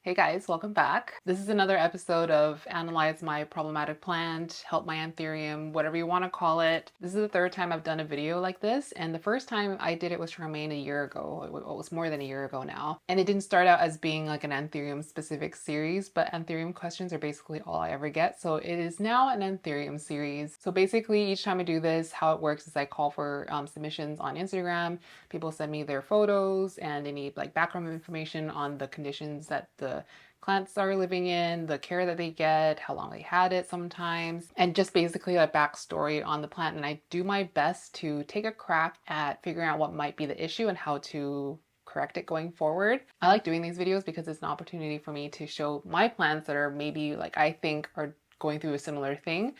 Hey guys, welcome back. This is another episode of Analyze My Problematic Plant, Help My Anthurium, whatever you want to call it. This is the third time I've done a video like this, and the first time I did it was Charmaine a year ago. It was more than a year ago now. And it didn't start out as being like an Anthurium specific series, but Anthurium questions are basically all I ever get. So it is now an Anthurium series. So basically each time I do this, how it works is I call for submissions on Instagram. People send me their photos and they need like background information on the conditions that the plants are living in, the care that they get, how long they had it sometimes, and just basically a backstory on the plant. And I do my best to take a crack at figuring out what might be the issue and how to correct it going forward. I like doing these videos because it's an opportunity for me to show my plants that are maybe like I think are going through a similar thing,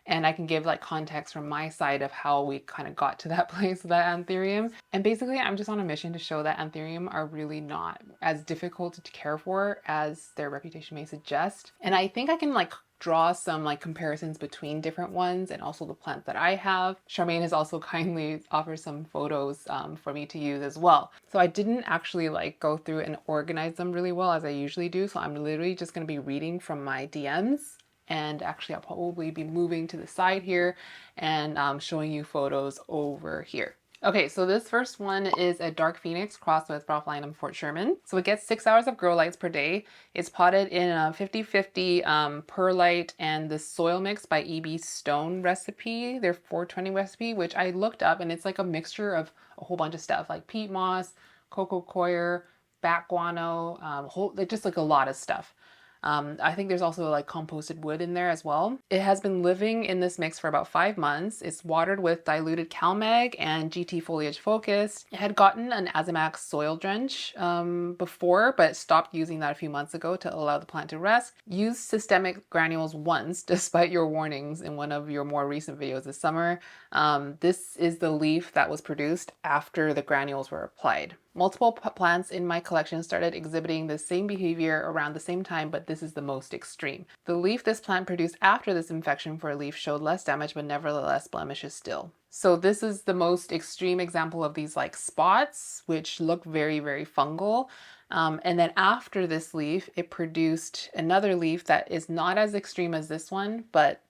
and I can give like context from my side of how we kind of got to that place with that anthurium. And basically I'm just on a mission to show that anthurium are really not as difficult to care for as their reputation may suggest. And I think I can like draw some like comparisons between different ones and also the plants that I have. Charmaine has also kindly offered some photos for me to use as well. So I didn't actually like go through and organize them really well as I usually do. So I'm literally just going to be reading from my DMs. And actually I'll probably be moving to the side here and showing you photos over here. Okay, so this first one is a dark phoenix crossed with Papillilaminum Fort Sherman. So it gets 6 hours of grow lights per day. It's potted in a 50-50 perlite and the soil mix by EB Stone recipe, their 420 recipe, which I looked up, and it's like a mixture of a whole bunch of stuff like peat moss, coco coir, bat guano, just like a lot of stuff. I think there's also like composted wood in there as well. It has been living in this mix for about 5 months. It's watered with diluted CalMag and GT foliage focus. It had gotten an Azomax soil drench before, but stopped using that a few months ago to allow the plant to rest. Use systemic granules once, despite your warnings in one of your more recent videos this summer. This is the leaf that was produced after the granules were applied. Multiple plants in my collection started exhibiting the same behavior around the same time, but this is the most extreme. The leaf this plant produced after this infection for a leaf showed less damage, but nevertheless blemishes still. So this is the most extreme example of these like spots, which look very, very fungal. And then after this leaf, it produced another leaf that is not as extreme as this one, but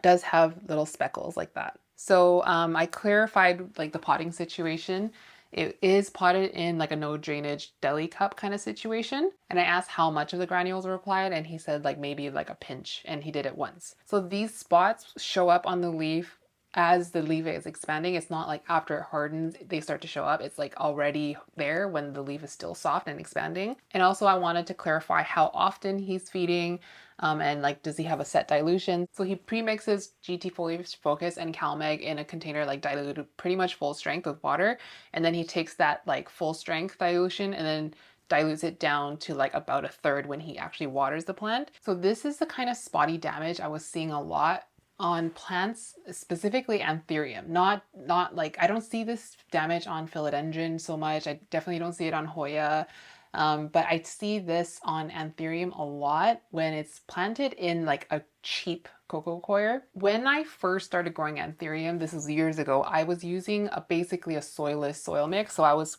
does have little speckles like that. So I clarified like the potting situation. It is potted in like a no drainage deli cup kind of situation. And I asked how much of the granules were applied, and he said like maybe like a pinch, and he did it once. So these spots show up on the leaf as the leaf is expanding. It's not like after it hardens they start to show up. It's like already there when the leaf is still soft and expanding. And also I wanted to clarify how often he's feeding, and like does he have a set dilution. So he premixes GT foliage focus and CalMag in a container like diluted pretty much full strength with water, and then he takes that like full strength dilution and then dilutes it down to like about a third when he actually waters the plant. So this is the kind of spotty damage I was seeing a lot on plants, specifically anthurium. Not like, I don't see this damage on philodendron so much. I definitely don't see it on Hoya. But I see this on anthurium a lot when it's planted in like a cheap coco coir. When I first started growing anthurium, this was years ago, I was using basically a soilless soil mix. So I was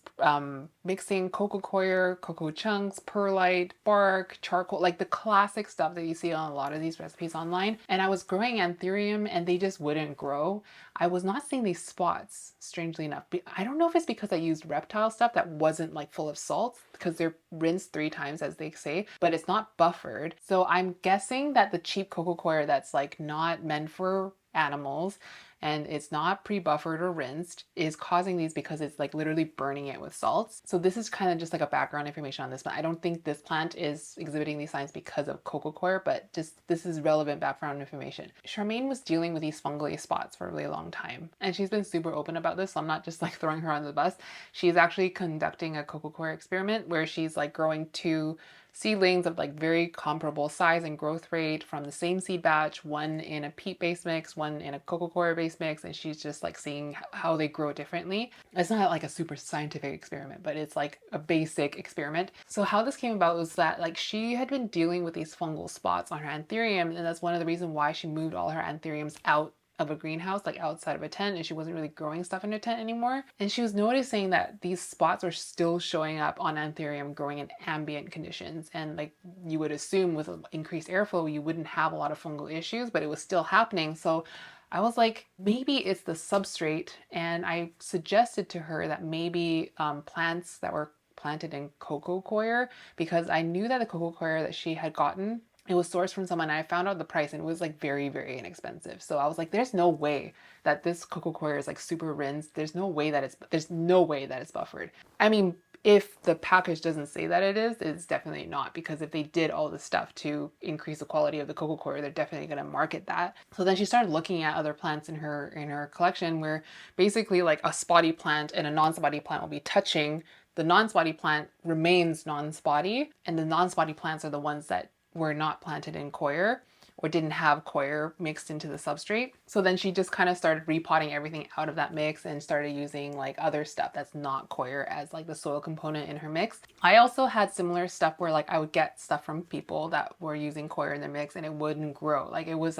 mixing coco coir, cocoa chunks, perlite, bark, charcoal, like the classic stuff that you see on a lot of these recipes online. And I was growing anthurium and they just wouldn't grow. I was not seeing these spots, strangely enough. I don't know if it's because I used reptile stuff that wasn't like full of salt, because they're rinsed 3 times as they say, but it's not buffered. So I'm guessing that the cheap coco coir that's like not meant for animals and it's not pre-buffered or rinsed is causing these because it's like literally burning it with salts. So this is kind of just like a background information on this plant. I don't think this plant is exhibiting these signs because of coco coir, but just this is relevant background information. Charmaine was dealing with these fungally spots for a really long time, and she's been super open about this, so I'm not just like throwing her on the bus. She's actually conducting a coco coir experiment where she's like growing 2 seedlings of like very comparable size and growth rate from the same seed batch, one in a peat base mix, one in a coco coir base mix, and she's just like seeing how they grow differently. It's not like a super scientific experiment, but it's like a basic experiment. So how this came about was that like she had been dealing with these fungal spots on her anthurium, and that's one of the reasons why she moved all her anthuriums out of a greenhouse, like outside of a tent, and she wasn't really growing stuff in a tent anymore. And she was noticing that these spots were still showing up on anthurium growing in ambient conditions. And like you would assume with increased airflow, you wouldn't have a lot of fungal issues, but it was still happening. So I was like, maybe it's the substrate. And I suggested to her that maybe plants that were planted in coco coir, because I knew that the coco coir that she had gotten, it was sourced from someone, and I found out the price and it was like very, very inexpensive. So I was like, there's no way that this coco coir is like super rinsed. There's no way that it's buffered. I mean, if the package doesn't say that it is, it's definitely not, because if they did all this stuff to increase the quality of the coco coir, they're definitely going to market that. So then she started looking at other plants in her collection where basically like a spotty plant and a non-spotty plant will be touching. The non-spotty plant remains non-spotty, and the non-spotty plants are the ones that were not planted in coir or didn't have coir mixed into the substrate. So then she just kind of started repotting everything out of that mix and started using like other stuff that's not coir as like the soil component in her mix. I also had similar stuff where like I would get stuff from people that were using coir in their mix and it wouldn't grow. Like it was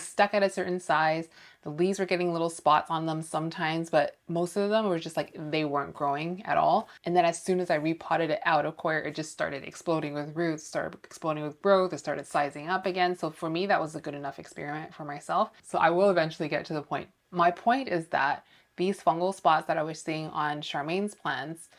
stuck at a certain size. The leaves were getting little spots on them sometimes, but most of them were just like they weren't growing at all. And then as soon as I repotted it out of coir, it just started exploding with roots, started exploding with growth, it started sizing up again. So for me, that was a good enough experiment for myself. So I will eventually get to the point. My point is that these fungal spots that I was seeing on Charmaine's plants,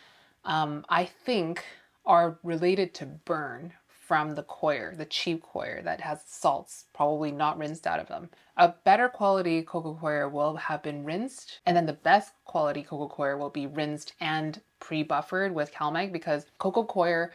I think are related to burn from the coir, the cheap coir that has salts probably not rinsed out of them. A better quality coco coir will have been rinsed, and then the best quality coco coir will be rinsed and pre-buffered with CalMag, because coco coir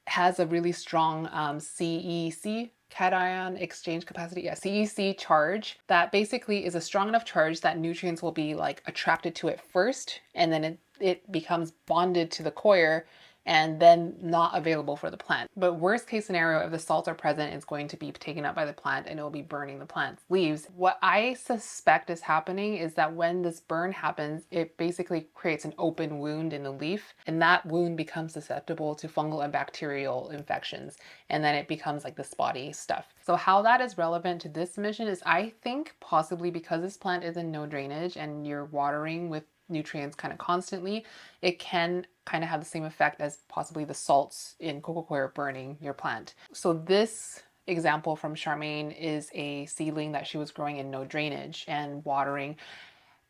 has a really strong CEC, cation exchange capacity, CEC charge, that basically is a strong enough charge that nutrients will be like attracted to it first, and then it becomes bonded to the coir and then not available for the plant. But worst case scenario, if the salts are present, it's going to be taken up by the plant and it will be burning the plant's leaves. What I suspect is happening is that when this burn happens, it basically creates an open wound in the leaf, and that wound becomes susceptible to fungal and bacterial infections, and then it becomes like the spotty stuff. So how that is relevant to this submission is, I think possibly because this plant is in no drainage and you're watering with nutrients kind of constantly, it can kind of have the same effect as possibly the salts in coco coir burning your plant. So this example from Charmaine is a seedling that she was growing in no drainage and watering.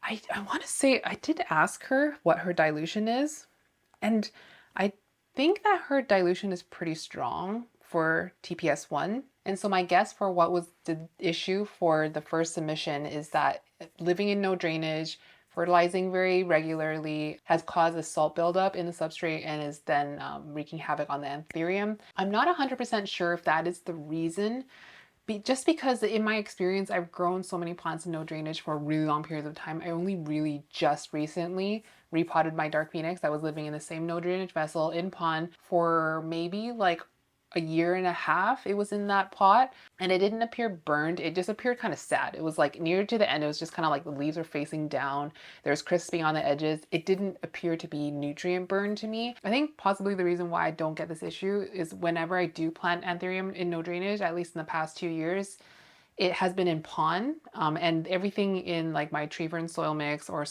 I want to say I did ask her what her dilution is, and I think that her dilution is pretty strong for TPS1. And so my guess for what was the issue for the first submission is that living in no drainage, fertilizing very regularly, has caused a salt buildup in the substrate and is then wreaking havoc on the anthurium. I'm not 100% sure if that is the reason, just because in my experience, I've grown so many plants in no drainage for really long periods of time. I only really just recently repotted my dark phoenix that was living in the same no drainage vessel in pond for maybe like a year and a half. It was in that pot and it didn't appear burned. It just appeared kind of sad. It was like near to the end, it was just kind of like the leaves were facing down. There's crisping on the edges. It didn't appear to be nutrient burned to me. I think possibly the reason why I don't get this issue is whenever I do plant anthurium in no drainage, at least in the past 2 years, it has been in pond, and everything in like my tree fern soil mix or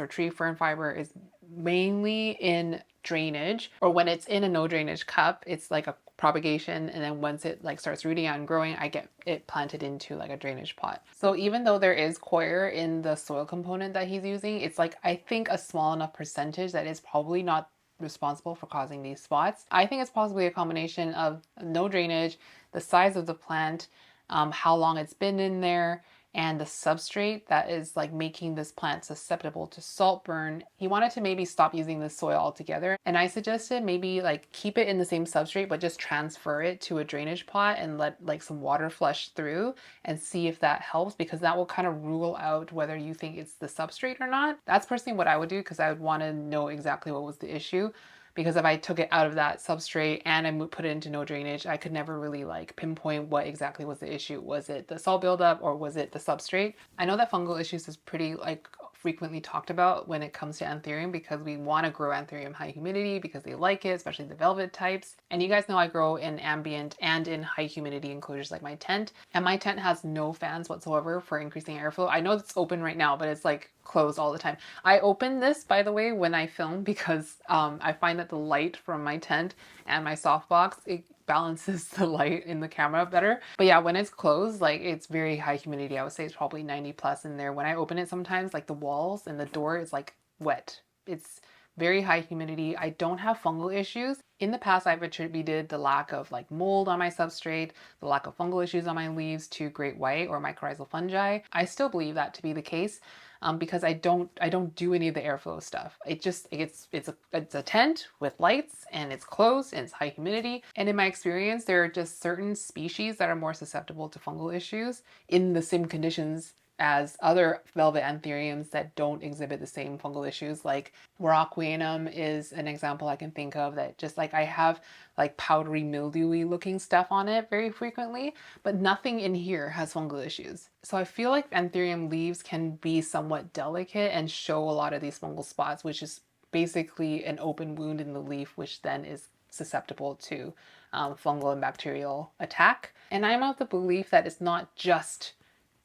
tree fern fiber is mainly in drainage, or when it's in a no drainage cup, it's like a propagation, and then once it like starts rooting out and growing, I get it planted into like a drainage pot. So even though there is coir in the soil component that he's using, it's like I think a small enough percentage that is probably not responsible for causing these spots. I think it's possibly a combination of no drainage, the size of the plant, how long it's been in there, and the substrate that is like making this plant susceptible to salt burn. He wanted to maybe stop using the soil altogether, and I suggested maybe like keep it in the same substrate but just transfer it to a drainage pot and let like some water flush through and see if that helps, because that will kind of rule out whether you think it's the substrate or not. That's personally what I would do, because I would want to know exactly what was the issue. Because if I took it out of that substrate and I put it into no drainage, I could never really like pinpoint what exactly was the issue. Was it the salt buildup or was it the substrate? I know that fungal issues is pretty like frequently talked about when it comes to anthurium, because we want to grow anthurium high humidity because they like it, especially the velvet types. And you guys know I grow in ambient and in high humidity enclosures like my tent. And my tent has no fans whatsoever for increasing airflow. I know it's open right now, but it's like closed all the time. I open this, by the way, when I film because I find that the light from my tent and my softbox, it balances the light in the camera better. But yeah, when it's closed, like it's very high humidity. I would say it's probably 90 plus in there. When I open it sometimes, like the walls and the door is like wet. It's very high humidity. I don't have fungal issues. In the past, I've attributed the lack of like mold on my substrate, the lack of fungal issues on my leaves to great white or mycorrhizal fungi. I still believe that to be the case. Because I don't do any of the airflow stuff. It's a tent with lights and it's closed and it's high humidity. And in my experience, there are just certain species that are more susceptible to fungal issues in the same conditions as other velvet anthuriums that don't exhibit the same fungal issues. Like Rockweanum is an example I can think of, that just like I have like powdery mildewy looking stuff on it very frequently, but nothing in here has fungal issues. So I feel like anthurium leaves can be somewhat delicate and show a lot of these fungal spots, which is basically an open wound in the leaf, which then is susceptible to fungal and bacterial attack. And I'm of the belief that it's not just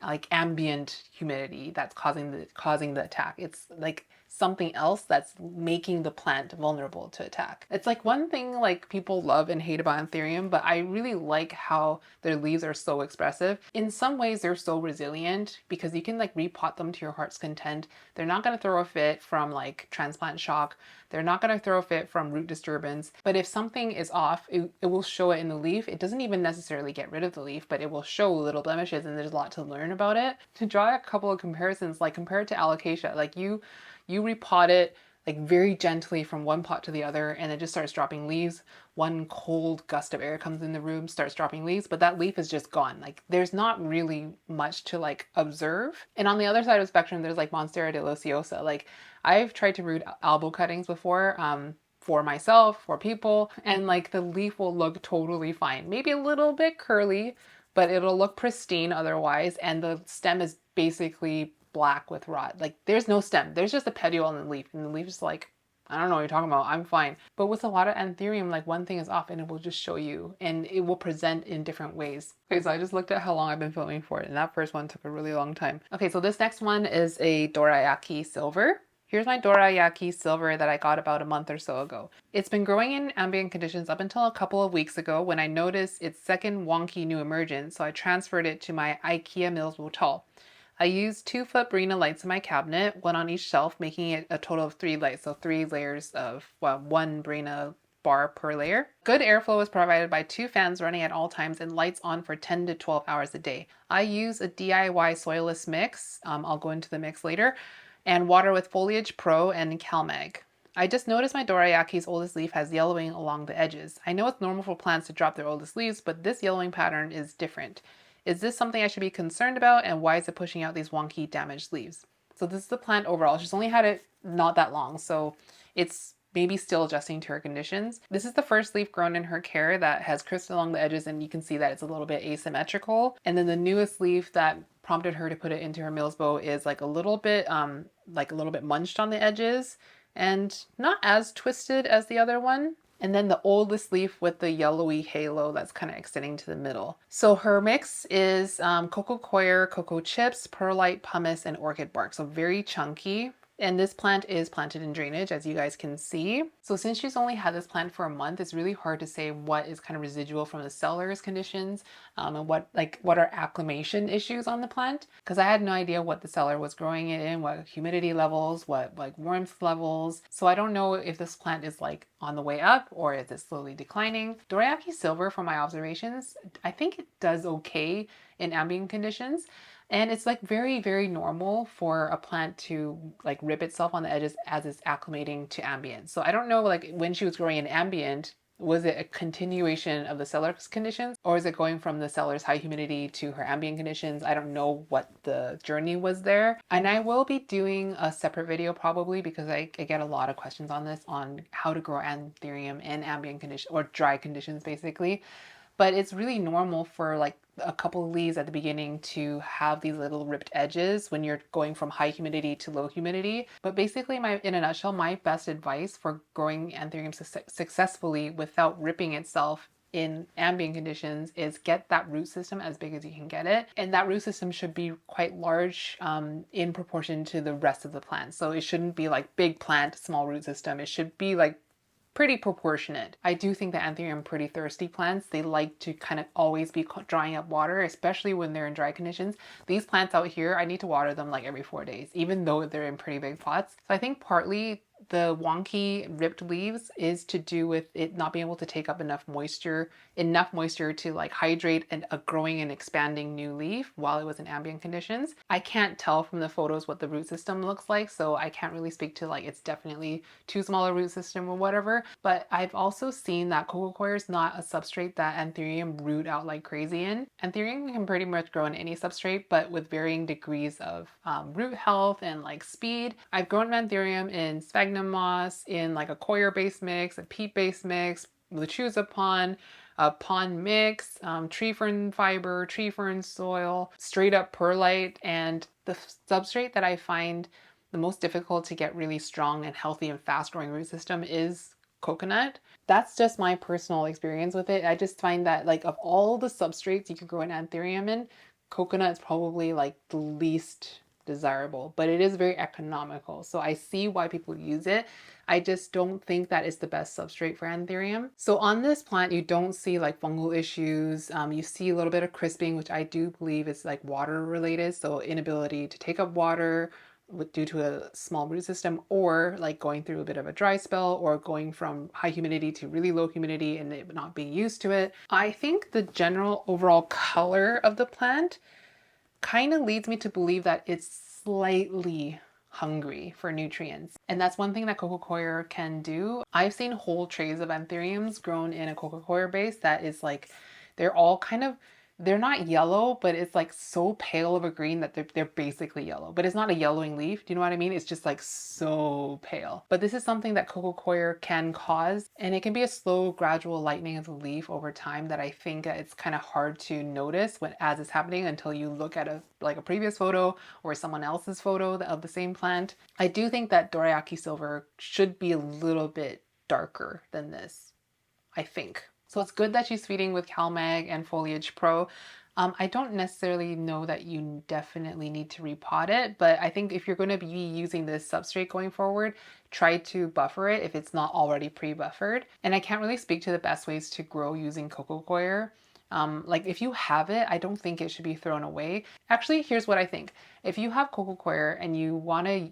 like ambient humidity that's causing the attack. It's like something else that's making the plant vulnerable to attack. It's like one thing like people love and hate about anthurium, but I really like how their leaves are so expressive. In some ways they're so resilient because you can like repot them to your heart's content. They're not going to throw a fit from like transplant shock. They're not going to throw a fit from root disturbance. But if something is off, it will show it in the leaf. It doesn't even necessarily get rid of the leaf, but it will show little blemishes, and there's a lot to learn about it. To draw a couple of comparisons, like compared to alocasia, like you repot it like very gently from one pot to the other, and it just starts dropping leaves. One cold gust of air comes in the room, starts dropping leaves, but that leaf is just gone. Like there's not really much to like observe. And on the other side of the spectrum, there's like Monstera deliciosa. Like I've tried to root elbow cuttings before, for myself, for people, and like the leaf will look totally fine. Maybe a little bit curly, but it'll look pristine otherwise, and the stem is basically black with rot. Like there's no stem, there's just a petiole on the leaf, and the leaf is like, I don't know what you're talking about, I'm fine. But with a lot of anthurium, like one thing is off and it will just show you, and it will present in different ways. Okay, so I just looked at how long I've been filming for it, and that first one took a really long time. Okay, so this next one is a Doryaki silver. Here's my Doryaki silver that I got about a month or so ago. It's been growing in ambient conditions up until a couple of weeks ago when I noticed its second wonky new emergence, so I transferred it to my IKEA Mills Rotel. I used 2-foot Brina lights in my cabinet, one on each shelf, making it a total of 3 lights, so 3 layers of, well, 1 Brina bar per layer. Good airflow is provided by 2 fans running at all times and lights on for 10 to 12 hours a day. I use a DIY soilless mix, I'll go into the mix later, and water with Foliage Pro and CalMag. I just noticed my Doryaki's oldest leaf has yellowing along the edges. I know it's normal for plants to drop their oldest leaves, but this yellowing pattern is different. Is this something I should be concerned about, and why is it pushing out these wonky damaged leaves? So this is the plant overall. She's only had it not that long, so it's maybe still adjusting to her conditions. This is the first leaf grown in her care that has crisps along the edges, and you can see that it's a little bit asymmetrical. And then the newest leaf that prompted her to put it into her Mills bow is like a little bit munched on the edges and not as twisted as the other one. And then the oldest leaf with the yellowy halo that's kind of extending to the middle. So her mix is cocoa coir, cocoa chips, perlite, pumice, and orchid bark. So very chunky. And this plant is planted in drainage, as you guys can see. So since she's only had this plant for a month, it's really hard to say what is kind of residual from the cellar's conditions, and what are acclimation issues on the plant. Because I had no idea what the cellar was growing it in, what humidity levels, what like warmth levels. So I don't know if this plant is like on the way up or is it slowly declining. Doryaki silver, from my observations, I think it does okay in ambient conditions. And it's like very, very normal for a plant to like rip itself on the edges as it's acclimating to ambient. So I don't know, like when she was growing in ambient, was it a continuation of the cellar's conditions, or is it going from the cellar's high humidity to her ambient conditions? I don't know what the journey was there. And I will be doing a separate video probably, because I get a lot of questions on this, on how to grow anthurium in ambient conditions or dry conditions basically. but it's really normal for like a couple of leaves at the beginning to have these little ripped edges when you're going from high humidity to low humidity. But basically, in a nutshell, my best advice for growing anthurium successfully without ripping itself in ambient conditions is get that root system as big as you can get it. And that root system should be quite large in proportion to the rest of the plant. So it shouldn't be like big plant, small root system. It should be like pretty proportionate. I do think that anthurium are pretty thirsty plants. They like to kind of always be drying up water, especially when they're in dry conditions. These plants out here, I need to water them like every 4 days, even though they're in pretty big pots. So I think partly the wonky ripped leaves is to do with it not being able to take up enough moisture to like hydrate a growing and expanding new leaf while it was in ambient conditions. I can't tell from the photos what the root system looks like, so I can't really speak to like it's definitely too small a root system or whatever. But I've also seen that coco coir is not a substrate that anthurium root out like crazy in. Anthurium can pretty much grow in any substrate, but with varying degrees of root health and like speed. I've grown anthurium in sphagnum moss, in like a coir-based mix, a peat-based mix, lechuza pond, a pond mix, tree fern fiber, tree fern soil, straight up perlite. And the substrate that I find the most difficult to get really strong and healthy and fast growing root system is coconut. That's just my personal experience with it. I just find that like of all the substrates you could grow an anthurium in, coconut is probably like the least desirable, but it is very economical. So I see why people use it. I just don't think that is the best substrate for anthurium. So on this plant, you don't see like fungal issues. You see a little bit of crisping, which I do believe is like water related. So inability to take up water due to a small root system, or like going through a bit of a dry spell, or going from high humidity to really low humidity and it not being used to it. I think the general overall color of the plant kind of leads me to believe that it's slightly hungry for nutrients. And that's one thing that coco coir can do. I've seen whole trays of anthuriums grown in a coco coir base that is like, they're all kind of, they're not yellow, but it's like so pale of a green that they're basically yellow. But it's not a yellowing leaf. Do you know what I mean? It's just like so pale. But this is something that coco coir can cause, and it can be a slow, gradual lightening of the leaf over time that I think it's kind of hard to notice as it's happening until you look at a previous photo or someone else's photo of the same plant. I do think that Doryaki silver should be a little bit darker than this, I think. So it's good that she's feeding with CalMag and Foliage Pro. I don't necessarily know that you definitely need to repot it, but I think if you're going to be using this substrate going forward, try to buffer it if it's not already pre-buffered. And I can't really speak to the best ways to grow using coco coir. Like if you have it, I don't think it should be thrown away. Actually, here's what I think. If you have coco coir and you want to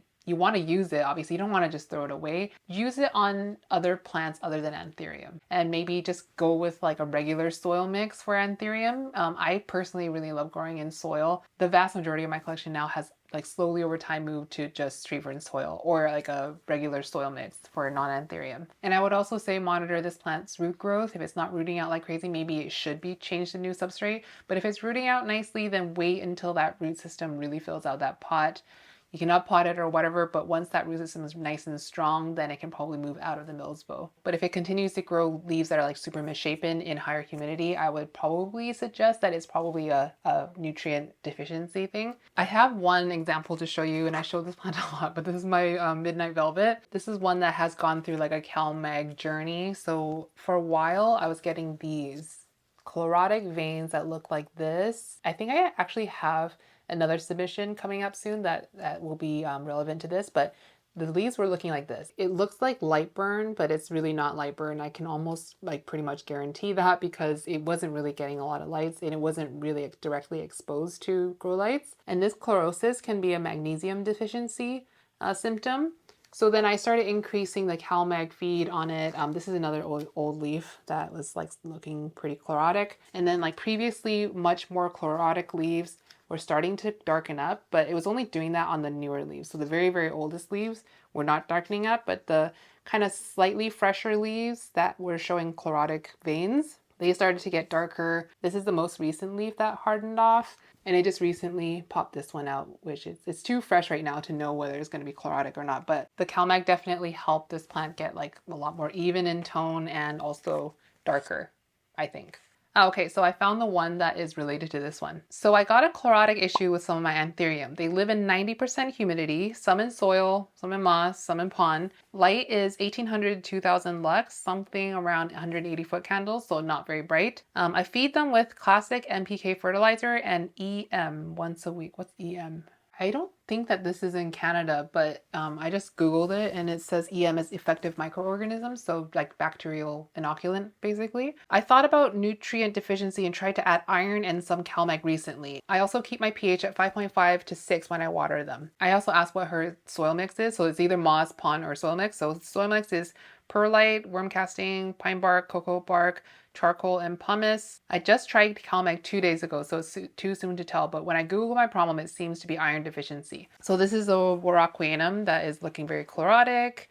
use it, obviously you don't want to just throw it away. Use it on other plants other than anthurium, and maybe just go with like a regular soil mix for anthurium. I personally really love growing in soil. The vast majority of my collection now has like slowly over time moved to just tree fern soil or like a regular soil mix for non-anthurium. And I would also say monitor this plant's root growth. If it's not rooting out like crazy, maybe it should be changed to new substrate. But if it's rooting out nicely, then wait until that root system really fills out that pot. You can uppot it or whatever, but once that root system is nice and strong, then it can probably move out of the Milsbo. But if it continues to grow leaves that are like super misshapen in higher humidity, I would probably suggest that it's probably a nutrient deficiency thing. I have one example to show you, and I show this plant a lot, but this is my Midnight Velvet. This is one that has gone through like a CalMag journey. So for a while, I was getting these chlorotic veins that look like this. I think I actually have another submission coming up soon that will be relevant to this, but the leaves were looking like this. It looks like light burn, but it's really not light burn. I can almost like pretty much guarantee that because it wasn't really getting a lot of lights and it wasn't really directly exposed to grow lights. And this chlorosis can be a magnesium deficiency symptom. So then I started increasing the CalMag feed on it. This is another old leaf that was like looking pretty chlorotic. And then like previously much more chlorotic leaves were starting to darken up, but it was only doing that on the newer leaves. So the very, very oldest leaves were not darkening up, but the kind of slightly fresher leaves that were showing chlorotic veins, they started to get darker. This is the most recent leaf that hardened off, and I just recently popped this one out, which it's too fresh right now to know whether it's going to be chlorotic or not, but the CalMag definitely helped this plant get like a lot more even in tone and also darker, I think. Okay, so I found the one that is related to this one. So I got a chlorotic issue with some of my anthurium. They live in 90% humidity, some in soil, some in moss, some in pond. Light is 1800 to 2000 lux, something around 180 foot candles, so not very bright. I feed them with classic NPK fertilizer and EM once a week. What's EM? I don't think that this is in Canada, but I just Googled it and it says EM is effective microorganisms, so like bacterial inoculant, basically. I thought about nutrient deficiency and tried to add iron and some CalMag recently. I also keep my pH at 5.5 to 6 when I water them. I also asked what her soil mix is, so it's either moss, pond, or soil mix. So soil mix is perlite, worm casting, pine bark, cocoa bark, charcoal, and pumice. I just tried CalMag 2 days ago, so it's too soon to tell, but when I Google my problem, it seems to be iron deficiency. So this is a Doryaki that is looking very chlorotic.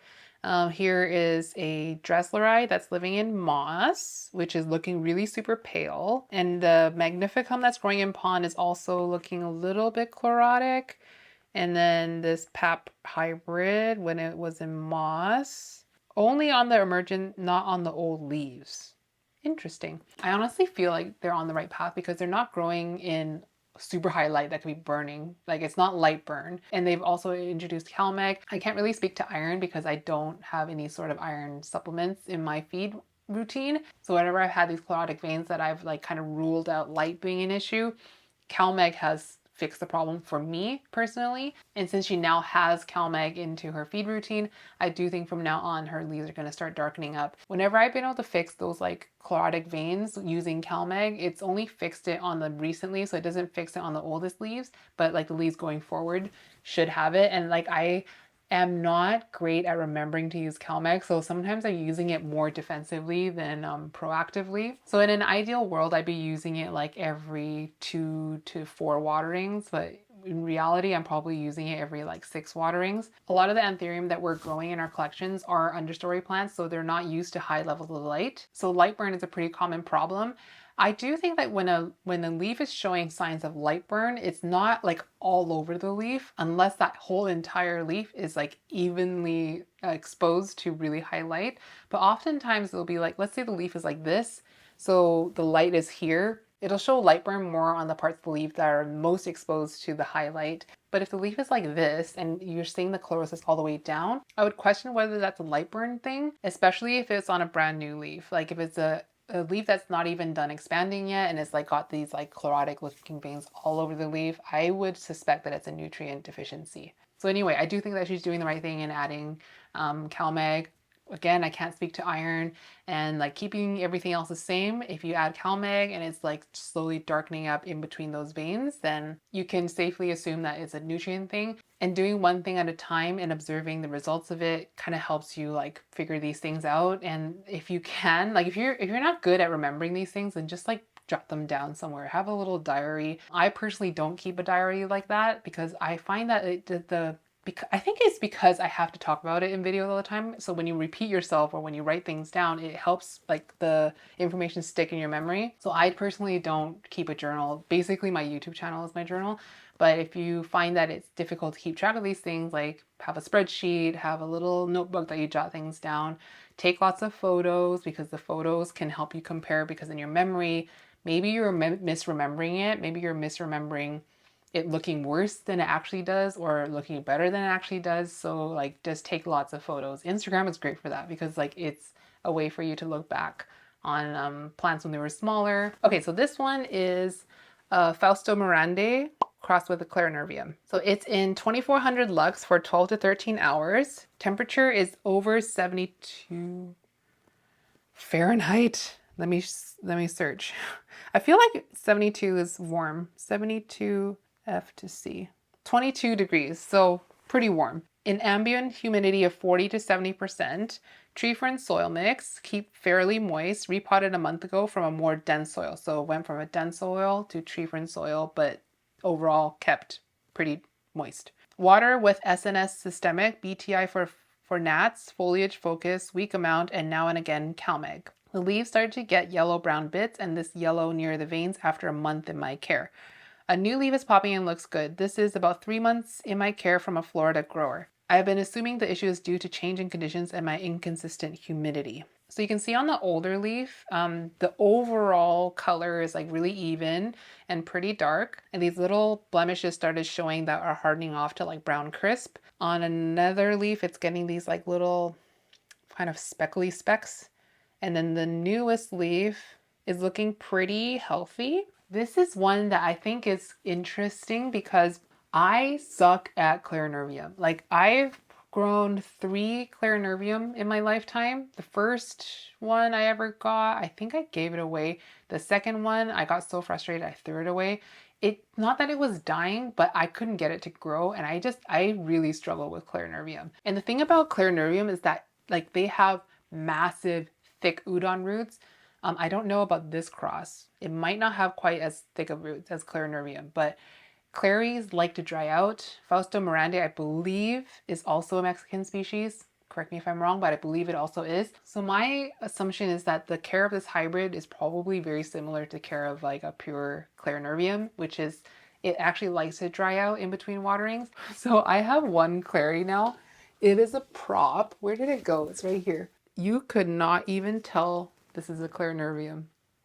Here is a Dresslerite that's living in moss, which is looking really super pale. And the Magnificum that's growing in pond is also looking a little bit chlorotic. And then this Pap hybrid, when it was in moss, only on the emergent, not on the old leaves. Interesting. I honestly feel like they're on the right path because they're not growing in super high light that could be burning. Like it's not light burn. And they've also introduced CalMag. I can't really speak to iron because I don't have any sort of iron supplements in my feed routine. So whenever I've had these chlorotic veins that I've like kind of ruled out light being an issue, CalMag has fixed the problem for me personally. And since she now has CalMag into her feed routine, I do think from now on her leaves are going to start darkening up. Whenever I've been able to fix those like chlorotic veins using CalMag, it's only fixed it on the recent leaves, so it doesn't fix it on the oldest leaves, but like the leaves going forward should have it. And like I am not great at remembering to use CalMag, so sometimes I'm using it more defensively than proactively. So in an ideal world, I'd be using it like every 2 to 4 waterings, but in reality, I'm probably using it every like 6 waterings. A lot of the anthurium that we're growing in our collections are understory plants, so they're not used to high levels of light. So light burn is a pretty common problem. I do think that when a leaf is showing signs of light burn, it's not like all over the leaf unless that whole entire leaf is like evenly exposed to really high light. But oftentimes it'll be like, let's say the leaf is like this, so the light is here. It'll show light burn more on the parts of the leaf that are most exposed to the high light. But if the leaf is like this and you're seeing the chlorosis all the way down, I would question whether that's a light burn thing, especially if it's on a brand new leaf. Like if it's a leaf that's not even done expanding yet and it's like got these like chlorotic looking veins all over the leaf, I would suspect that it's a nutrient deficiency. So anyway, I do think that she's doing the right thing in adding CalMag. Again, I can't speak to iron, and like keeping everything else the same. If you add CalMag and it's like slowly darkening up in between those veins, then you can safely assume that it's a nutrient thing. And doing one thing at a time and observing the results of it kind of helps you like figure these things out. And if you can, like if you're not good at remembering these things, then just like jot them down somewhere. Have a little diary. I personally don't keep a diary like that because I find that I think it's because I have to talk about it in videos all the time. So when you repeat yourself or when you write things down, it helps like the information stick in your memory. So I personally don't keep a journal. Basically my YouTube channel is my journal. But if you find that it's difficult to keep track of these things, like have a spreadsheet, have a little notebook that you jot things down, take lots of photos because the photos can help you compare, because in your memory, maybe you're misremembering it. Maybe you're misremembering it looking worse than it actually does or looking better than it actually does. So like just take lots of photos. Instagram is great for that because like it's a way for you to look back on plants when they were smaller. Okay, so this one is Fausto Mirande crossed with a Clarinervium. So it's in 2400 lux for 12 to 13 hours. Temperature is over 72 Fahrenheit. Let me search. I feel like 72 is warm. 72 F to C. 22 degrees, so pretty warm. In ambient humidity of 40 to 70%, tree fern soil mix, keep fairly moist, repotted a month ago from a more dense soil. So it went from a dense soil to tree fern soil, but overall kept pretty moist. Water with SNS systemic, BTI for gnats, foliage focus, weak amount, and now and again CalMag. The leaves started to get yellow-brown bits and this yellow near the veins after a month in my care. A new leaf is popping and looks good. This is about 3 months in my care from a Florida grower. I have been assuming the issue is due to changing conditions and my inconsistent humidity. So you can see on the older leaf, the overall color is like really even and pretty dark. And these little blemishes started showing that are hardening off to like brown crisp. On another leaf, it's getting these like little kind of speckly specks. And then the newest leaf is looking pretty healthy. This is one that I think is interesting because I suck at Clarinervium. Like I've grown 3 Clarinervium in my lifetime. The first one I ever got, I think I gave it away. The second one, I got so frustrated I threw it away. It, not that it was dying, but I couldn't get it to grow, and I really struggle with Clarinervium. And the thing about Clarinervium is that like they have massive thick udon roots. I don't know about this cross. It might not have quite as thick of roots as Clarinervium, but claries like to dry out. Fausto Miranda, I believe, is also a Mexican species. Correct me if I'm wrong, but I believe it also is. So my assumption is that the care of this hybrid is probably very similar to care of like a pure Clarinervium, which is it actually likes to dry out in between waterings. So I have one clary now. It is a prop. Where did it go? It's right here. You could not even tell this is a Clarinervium.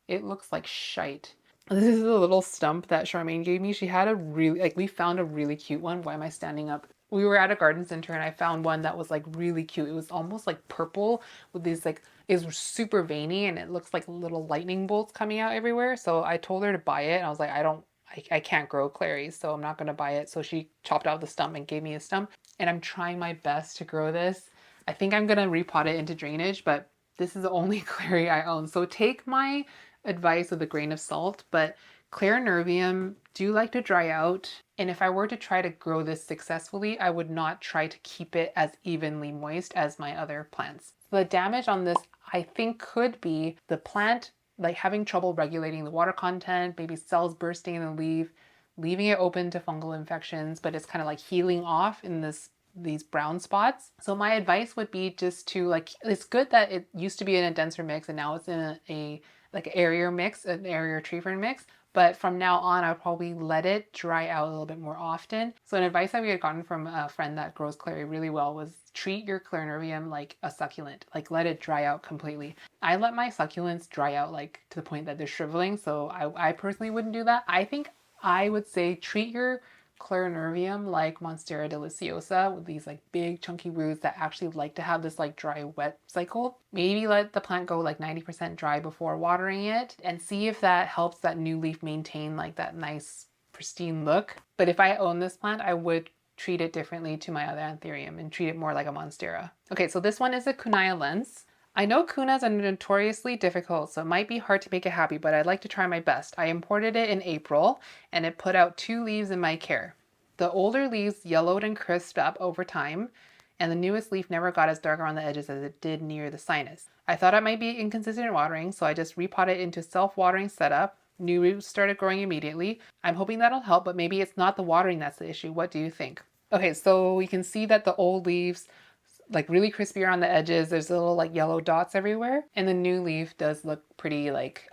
It looks like shite. This is a little stump that Charmaine gave me. She had a really, like, we found a really cute one. Why am I standing up? We were at a garden center and I found one that was like really cute. It was almost like purple with these like, it was super veiny and it looks like little lightning bolts coming out everywhere. So I told her to buy it and I was like, I can't grow claries, so I'm not going to buy it. So she chopped out the stump and gave me a stump. And I'm trying my best to grow this. I think I'm going to repot it into drainage, but this is the only clary I own. So take my advice with a grain of salt, but Clarinervium do like to dry out. And if I were to try to grow this successfully, I would not try to keep it as evenly moist as my other plants. The damage on this, I think, could be the plant like having trouble regulating the water content, maybe cells bursting in the leaf, leaving it open to fungal infections, but it's kind of like healing off in these brown spots. So my advice would be just to like, it's good that it used to be in a denser mix and now it's in a like airier mix, an airier tree fern mix. But from now on, I'll probably let it dry out a little bit more often. So an advice that we had gotten from a friend that grows clary really well was treat your Clarinervium like a succulent, like let it dry out completely. I let my succulents dry out like to the point that they're shriveling. So I personally wouldn't do that. I think I would say treat your Clarinervium like Monstera deliciosa with these like big chunky roots that actually like to have this like dry wet cycle. Maybe let the plant go like 90% dry before watering it and see if that helps that new leaf maintain like that nice pristine look. But if I own this plant, I would treat it differently to my other anthurium and treat it more like a Monstera. Okay, so this one is a Kunayalense. I know kunas are notoriously difficult, so it might be hard to make it happy, but I'd like to try my best. I imported it in April, and it put out 2 leaves in my care. The older leaves yellowed and crisped up over time, and the newest leaf never got as dark around the edges as it did near the sinus. I thought it might be inconsistent in watering, so I just repotted into self-watering setup. New roots started growing immediately. I'm hoping that'll help, but maybe it's not the watering that's the issue. What do you think? Okay, so we can see that the old leaves like really crispy around the edges. There's little like yellow dots everywhere. And the new leaf does look pretty like,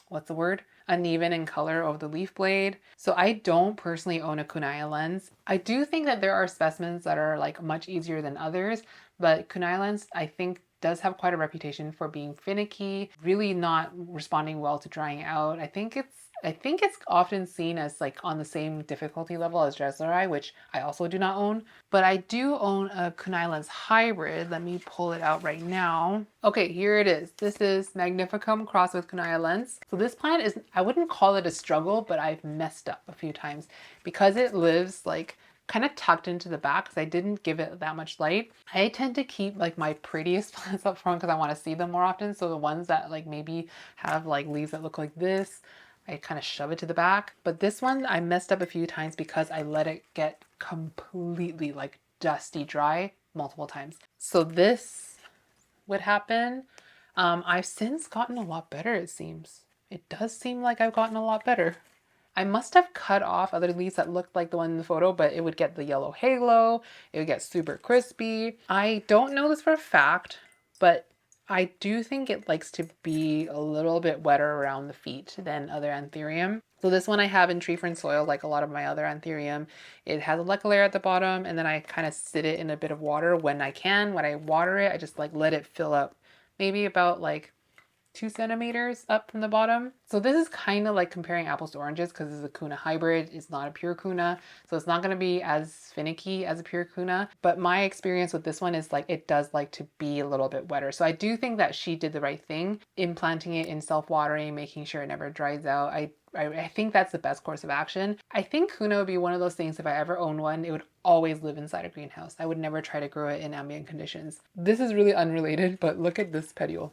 what's the word? Uneven in color over the leaf blade. So I don't personally own a Kunayalense. I do think that there are specimens that are like much easier than others, but Kunayalense I think does have quite a reputation for being finicky, really not responding well to drying out. I think it's often seen as like on the same difficulty level as Dresleri, which I also do not own. But I do own a Kunayalense hybrid. Let me pull it out right now. Okay, here it is. This is Magnificum crossed with Kunayalense. So this plant is, I wouldn't call it a struggle, but I've messed up a few times because it lives like kind of tucked into the back because I didn't give it that much light. I tend to keep like my prettiest plants up front because I want to see them more often. So the ones that like maybe have like leaves that look like this, I kind of shove it to the back. But this one I messed up a few times because I let it get completely like dusty dry multiple times. So this would happen. I've since gotten a lot better, it seems. It does seem like I've gotten a lot better. I must have cut off other leaves that looked like the one in the photo, but it would get the yellow halo. It would get super crispy. I don't know this for a fact, but I do think it likes to be a little bit wetter around the feet than other anthurium. So this one I have in tree fern soil, like a lot of my other anthurium. It has a leca layer at the bottom, and then I kind of sit it in a bit of water when I can. When I water it, I just like let it fill up maybe about like 2 centimeters up from the bottom. So this is kind of like comparing apples to oranges because it's a Kuna hybrid. It's not a pure Kuna. So it's not going to be as finicky as a pure Kuna. But my experience with this one is like it does like to be a little bit wetter. So I do think that she did the right thing in planting it in self-watering, making sure it never dries out. I think that's the best course of action. I think Kuna would be one of those things, if I ever owned one, it would always live inside a greenhouse. I would never try to grow it in ambient conditions. This is really unrelated, but look at this petiole.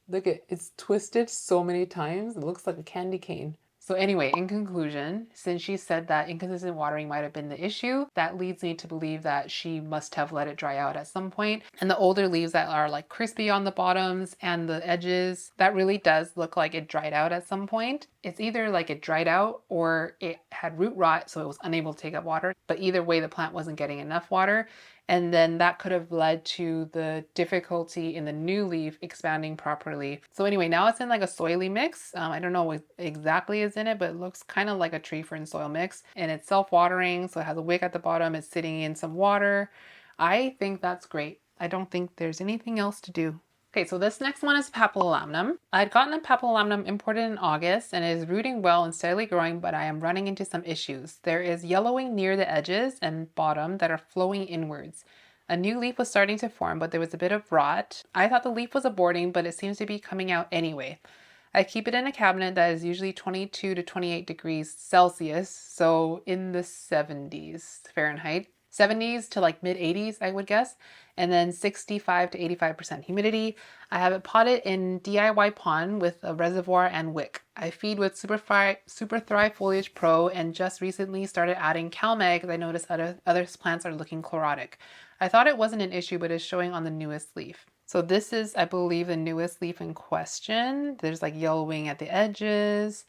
Look at it's twisted so many times. It looks like a candy cane. So anyway, in conclusion, since she said that inconsistent watering might have been the issue, that leads me to believe that she must have let it dry out at some point. And the older leaves that are like crispy on the bottoms and the edges, that really does look like it dried out at some point. It's either like it dried out or it had root rot, so it was unable to take up water. But either way, the plant wasn't getting enough water. And then that could have led to the difficulty in the new leaf expanding properly. So anyway, now it's in like a soily mix. I don't know what exactly is in it, but it looks kind of like a tree fern soil mix. And it's self-watering, so it has a wick at the bottom. It's sitting in some water. I think that's great. I don't think there's anything else to do. Okay, so this next one is Papillilaminum. I'd gotten a Papillilaminum imported in August and it is rooting well and steadily growing, but I am running into some issues. There is yellowing near the edges and bottom that are flowing inwards. A new leaf was starting to form, but there was a bit of rot. I thought the leaf was aborting, but it seems to be coming out anyway. I keep it in a cabinet that is usually 22 to 28 degrees Celsius, so in the 70s Fahrenheit. 70s to like mid 80s, I would guess, and then 65 to 85% humidity. I have it potted in DIY pond with a reservoir and wick. I feed with Super Thrive Foliage Pro and just recently started adding CalMag because I noticed other plants are looking chlorotic. I thought it wasn't an issue, but it's showing on the newest leaf. So this is, I believe, the newest leaf in question. There's like yellowing at the edges.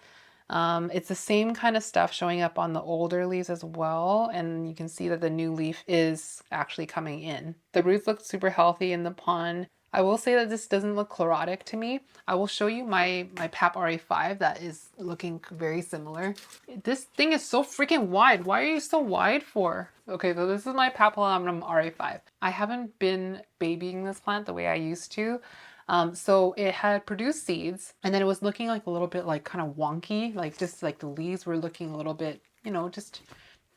It's the same kind of stuff showing up on the older leaves as well, and you can see that the new leaf is actually coming in. The roots look super healthy in the pond. I will say that this doesn't look chlorotic to me. I will show you my Pap RA5 that is looking very similar. This thing is so freaking wide. Why are you so wide for? Okay, so this is my Papillilaminum RA5. I haven't been babying this plant the way I used to. So it had produced seeds and then it was looking like a little bit like kind of wonky, like just like the leaves were looking a little bit, you know, just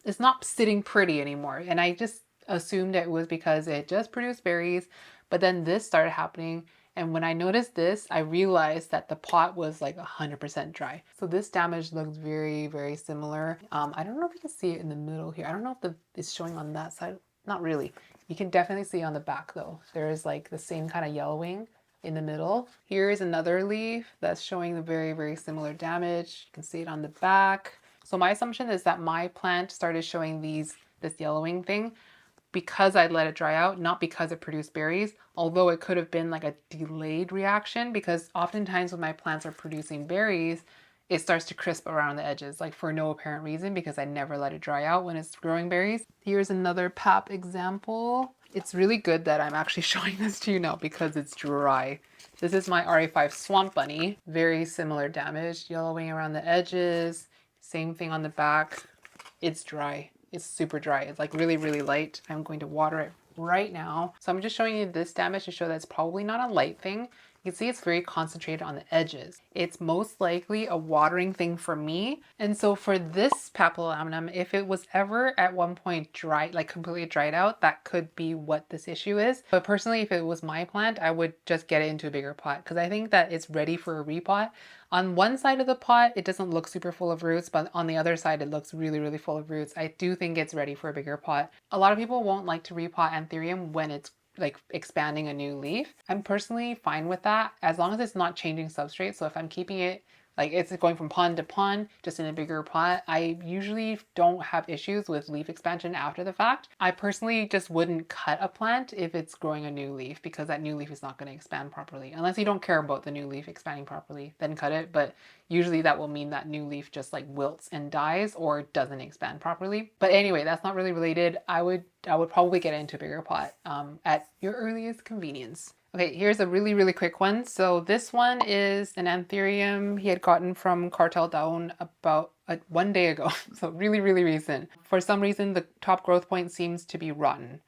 it's not sitting pretty anymore. And I just assumed it was because it just produced berries, but then this started happening. And when I noticed this, I realized that the pot was like 100% dry. So this damage looks very, very similar. I don't know if you can see it in the middle here. I don't know if it's showing on that side. Not really. You can definitely see on the back though. There is like the same kind of yellowing in the middle. Here is another leaf that's showing the very, very similar damage. You can see it on the back. So my assumption is that my plant started showing this yellowing thing because I let it dry out, not because it produced berries, although it could have been like a delayed reaction because oftentimes when my plants are producing berries, it starts to crisp around the edges, like for no apparent reason because I never let it dry out when it's growing berries. Here's another pap example. It's really good that I'm actually showing this to you now because it's dry. This is my RA5 Swamp Bunny. Very similar damage, yellowing around the edges. Same thing on the back. It's dry. It's super dry. It's like really, really light. I'm going to water it right now. So I'm just showing you this damage to show that it's probably not a light thing. You can see it's very concentrated on the edges. It's most likely a watering thing for me. And so for this Papillilaminum, if it was ever at one point dry, like completely dried out, that could be what this issue is. But personally, if it was my plant, I would just get it into a bigger pot because I think that it's ready for a repot. On one side of the pot, it doesn't look super full of roots, but on the other side, it looks really, really full of roots. I do think it's ready for a bigger pot. A lot of people won't like to repot anthurium when it's like expanding a new leaf. I'm personally fine with that as long as it's not changing substrate. So if I'm keeping it like it's going from pond to pond, just in a bigger pot, I usually don't have issues with leaf expansion after the fact. I personally just wouldn't cut a plant if it's growing a new leaf because that new leaf is not going to expand properly. Unless you don't care about the new leaf expanding properly, then cut it. But usually that will mean that new leaf just like wilts and dies or doesn't expand properly. But anyway, that's not really related. I would probably get it into a bigger pot at your earliest convenience. Okay, here's a really, really quick one. So this one is an anthurium he had gotten from Cartel Down about 1 day ago. So really, really recent. For some reason, the top growth point seems to be rotten.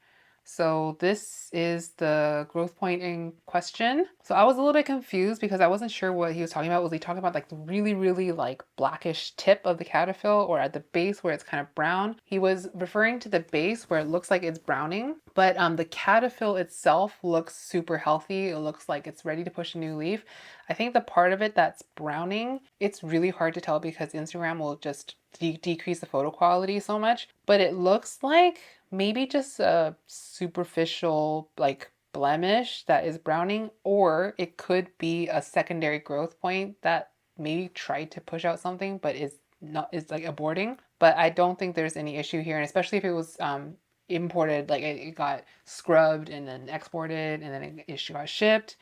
So this is the growth point in question. So I was a little bit confused because I wasn't sure what he was talking about. Was he talking about like the really, really like blackish tip of the caterpillar or at the base where it's kind of brown? He was referring to the base where it looks like it's browning, but the caterpillar itself looks super healthy. It looks like it's ready to push a new leaf. I think the part of it that's browning, it's really hard to tell because Instagram will just decrease the photo quality so much, but it looks like maybe just a superficial like blemish that is browning, or it could be a secondary growth point that maybe tried to push out something but is like aborting. But I don't think there's any issue here, and especially if it was imported, like it got scrubbed and then exported and then it got shipped.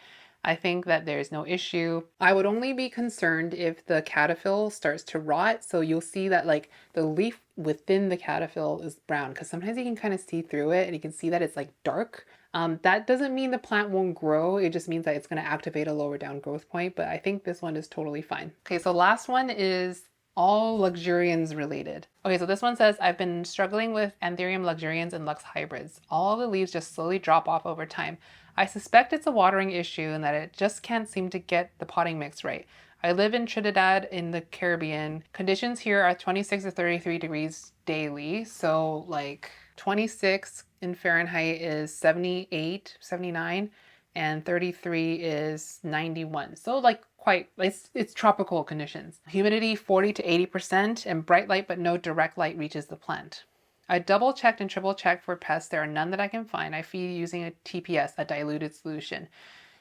I think that there's no issue. I would only be concerned if the caterpillar starts to rot. So you'll see that like the leaf within the caterpillar is brown because sometimes you can kind of see through it and you can see that it's like dark. That doesn't mean the plant won't grow. It just means that it's going to activate a lower down growth point. But I think this one is totally fine. Okay, so last one is all Luxurians related. Okay, so this one says, I've been struggling with anthurium luxurians and lux hybrids. All the leaves just slowly drop off over time. I suspect it's a watering issue and that it just can't seem to get the potting mix right. I live in Trinidad in the Caribbean. Conditions here are 26 to 33 degrees daily. So like 26 in Fahrenheit is 78, 79, and 33 is 91. So like quite, it's tropical conditions. Humidity 40 to 80% and bright light but no direct light reaches the plant. I double checked and triple checked for pests. There are none that I can find. I feed using a TPS, a diluted solution.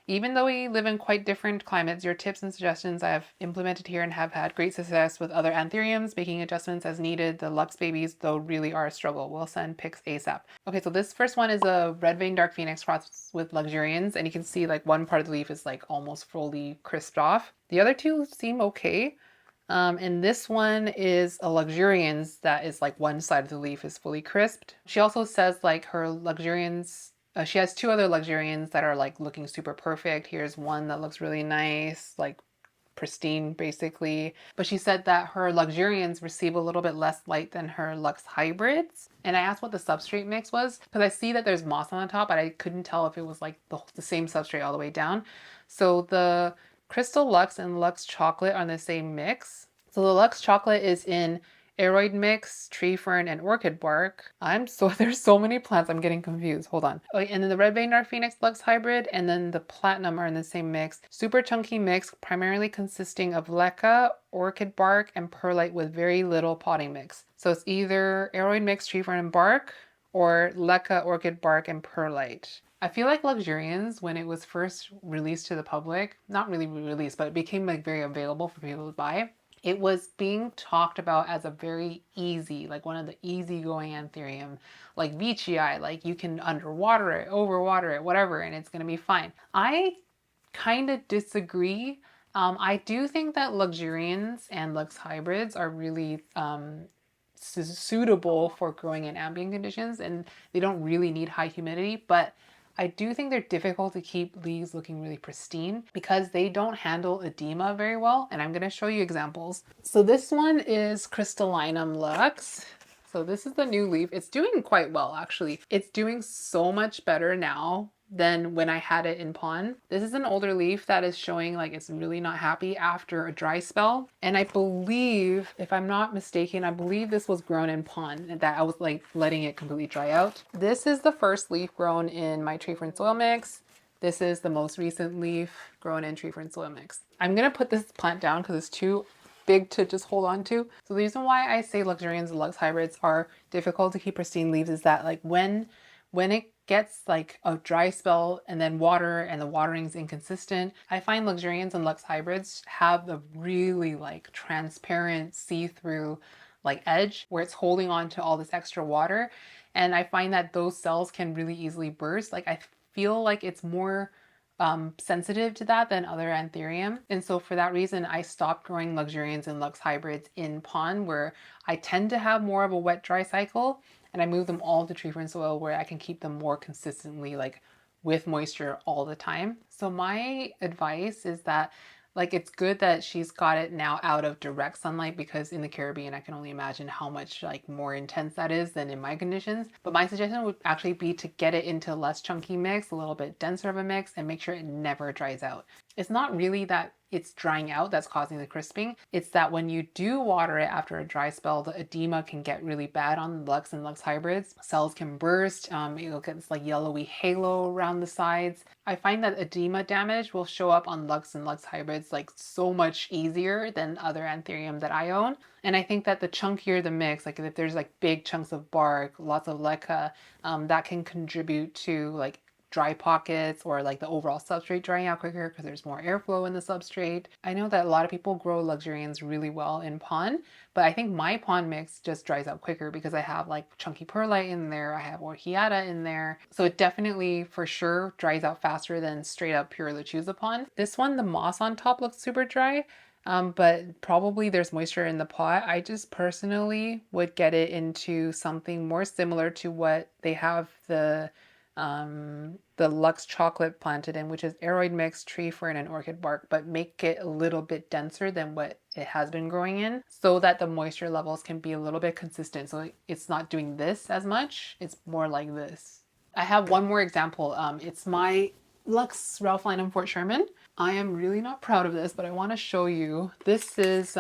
Even though we live in quite different climates, your tips and suggestions I have implemented here and have had great success with other anthuriums, making adjustments as needed. The Lux babies, though, really are a struggle. We'll send pics ASAP. Okay, so this first one is a red vein dark phoenix crossed with Luxurians, and you can see like one part of the leaf is like almost fully crisped off. The other two seem okay. And this one is a Luxurians that is like one side of the leaf is fully crisped. She also says like her Luxurians, she has two other Luxurians that are like looking super perfect. Here's one that looks really nice, like pristine basically. But she said that her Luxurians receive a little bit less light than her Lux hybrids. And I asked what the substrate mix was because I see that there's moss on the top, but I couldn't tell if it was like the same substrate all the way down. So the Crystal Lux and Lux Chocolate are in the same mix. So the Lux Chocolate is in aroid mix, tree fern, and orchid bark. There's so many plants, I'm getting confused. Hold on. Okay, and then the red vein dark phoenix Lux hybrid and then the platinum are in the same mix. Super chunky mix, primarily consisting of leca, orchid bark, and perlite with very little potting mix. So it's either aroid mix, tree fern, and bark, or leca, orchid bark, and perlite. I feel like Luxurians, when it was first released to the public, not really released, but it became like very available for people to buy, it was being talked about as a very easy, like one of the easygoing anthurium, like veitchii, like you can underwater it, overwater it, whatever, and it's gonna be fine. I kind of disagree. I do think that Luxurians and Lux hybrids are really suitable for growing in ambient conditions and they don't really need high humidity, but I do think they're difficult to keep leaves looking really pristine because they don't handle edema very well. And I'm going to show you examples. So this one is Crystallinum Lux. So this is the new leaf. It's doing quite well, actually. It's doing so much better now than when I had it in pond. This is an older leaf that is showing like it's really not happy after a dry spell. And I believe, if I'm not mistaken, I believe this was grown in pond and that I was like letting it completely dry out. This is the first leaf grown in my tree fern soil mix. This is the most recent leaf grown in tree fern soil mix. I'm gonna put this plant down because it's too big to just hold on to. So the reason why I say Luxurians and Lux hybrids are difficult to keep pristine leaves is that like when it gets like a dry spell and then water and the watering's inconsistent, I find Luxurians and Lux hybrids have a really like transparent see-through like edge where it's holding on to all this extra water. And I find that those cells can really easily burst. Like I feel like it's more sensitive to that than other anthurium. And so for that reason, I stopped growing Luxurians and Lux hybrids in pond where I tend to have more of a wet dry cycle, and I move them all to tree fern soil where I can keep them more consistently like with moisture all the time. So my advice is that Like, it's good that she's got it now out of direct sunlight, because in the Caribbean, I can only imagine how much like more intense that is than in my conditions. But my suggestion would actually be to get it into a less chunky mix, a little bit denser of a mix, and make sure it never dries out. It's not really that it's drying out that's causing the crisping. It's that when you do water it after a dry spell, the edema can get really bad on Lux and Lux hybrids. Cells can burst. You'll get this like yellowy halo around the sides. I find that edema damage will show up on Lux and Lux hybrids like so much easier than other anthurium that I own. And I think that the chunkier the mix, like if there's like big chunks of bark, lots of leca, that can contribute to like dry pockets or like the overall substrate drying out quicker because there's more airflow in the substrate. I know that a lot of people grow Luxurians really well in pond, but I think my pond mix just dries out quicker because I have like chunky perlite in there, I have orchiata in there. So it definitely for sure dries out faster than straight up pure lechuza pond. This one, the moss on top looks super dry. But probably there's moisture in the pot. I just personally would get it into something more similar to what they have the Lux chocolate planted in, which is aroid mix, tree fern, and orchid bark, but make it a little bit denser than what it has been growing in so that the moisture levels can be a little bit consistent. So it's not doing this as much, it's more like this. I have one more example. It's my Lux Ralphinum Fort Sherman. I am really not proud of this, but I want to show you. This is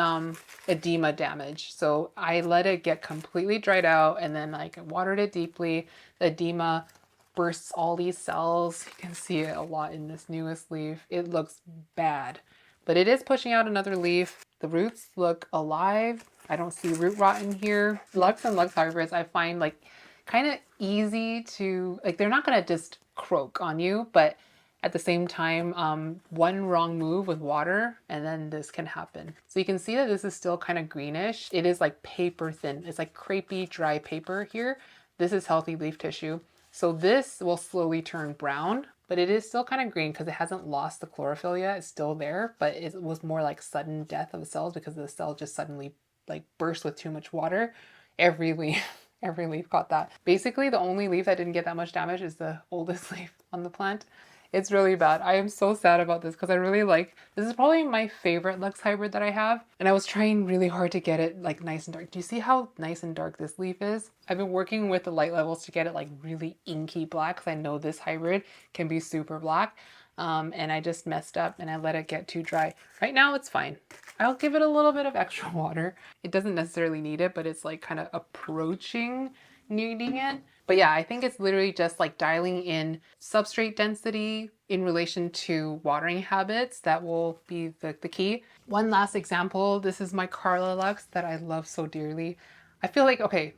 edema damage. So I let it get completely dried out and then like watered it deeply. The edema bursts all these cells. You can see it a lot in this newest leaf. It looks bad, but it is pushing out another leaf. The roots look alive. I don't see root rot in here. Lux and Lux hybrids I find like kind of easy to, like they're not gonna just croak on you, but at the same time, one wrong move with water and then this can happen. So you can see that this is still kind of greenish. It is like paper thin. It's like crepey, dry paper here. This is healthy leaf tissue. So this will slowly turn brown, but it is still kind of green because it hasn't lost the chlorophyll yet. It's still there, but it was more like sudden death of the cells because the cell just suddenly like burst with too much water. Every leaf, every leaf got that. Basically, the only leaf that didn't get that much damage is the oldest leaf on the plant. It's really bad. I am so sad about this because I really like, this is probably my favorite Lux hybrid that I have. And I was trying really hard to get it like nice and dark. Do you see how nice and dark this leaf is? I've been working with the light levels to get it like really inky black because I know this hybrid can be super black. And I just messed up and I let it get too dry. Right now it's fine. I'll give it a little bit of extra water. It doesn't necessarily need it, but it's like kind of approaching needing it. But yeah, I think it's literally just like dialing in substrate density in relation to watering habits. That will be the key. One last example. This is my Carla Lux that I love so dearly. I feel like, okay,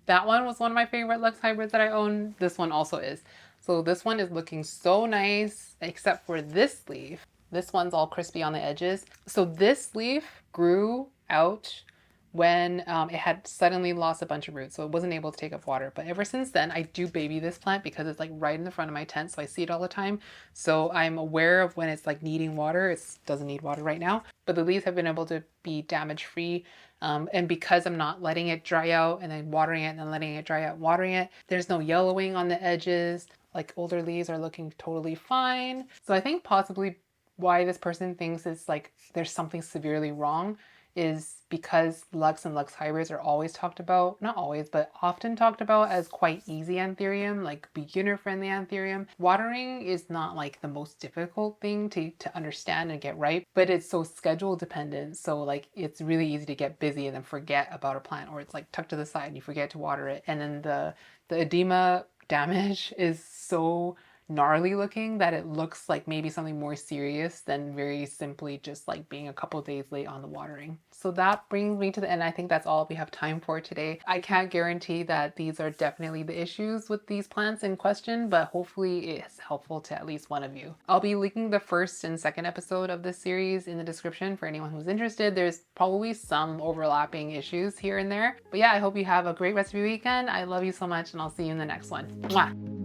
that one was one of my favorite Lux hybrids that I own. This one also is. So this one is looking so nice, except for this leaf. This one's all crispy on the edges. So this leaf grew out when it had suddenly lost a bunch of roots, so it wasn't able to take up water. But ever since then, I do baby this plant because it's like right in the front of my tent, so I see it all the time. So I'm aware of when it's like needing water. It doesn't need water right now, but the leaves have been able to be damage free. And because I'm not letting it dry out and then watering it and then letting it dry out, watering it, there's no yellowing on the edges. Like older leaves are looking totally fine. So I think possibly why this person thinks it's like there's something severely wrong is because Lux and Lux hybrids are always talked about, not always, but often talked about as quite easy anthurium, like beginner friendly anthurium. Watering is not like the most difficult thing to understand and get right, but it's so schedule dependent. So like it's really easy to get busy and then forget about a plant, or it's like tucked to the side and you forget to water it. And then the edema damage is so gnarly looking that it looks like maybe something more serious than very simply just like being a couple days late on the watering. So that brings me to the end. I think that's all we have time for today. I can't guarantee that these are definitely the issues with these plants in question, but hopefully it's helpful to at least one of you. I'll be linking the first and second episode of this series in the description for anyone who's interested. There's probably some overlapping issues here and there. But yeah, I hope you have a great rest of your weekend. I love you so much and I'll see you in the next one. Mwah!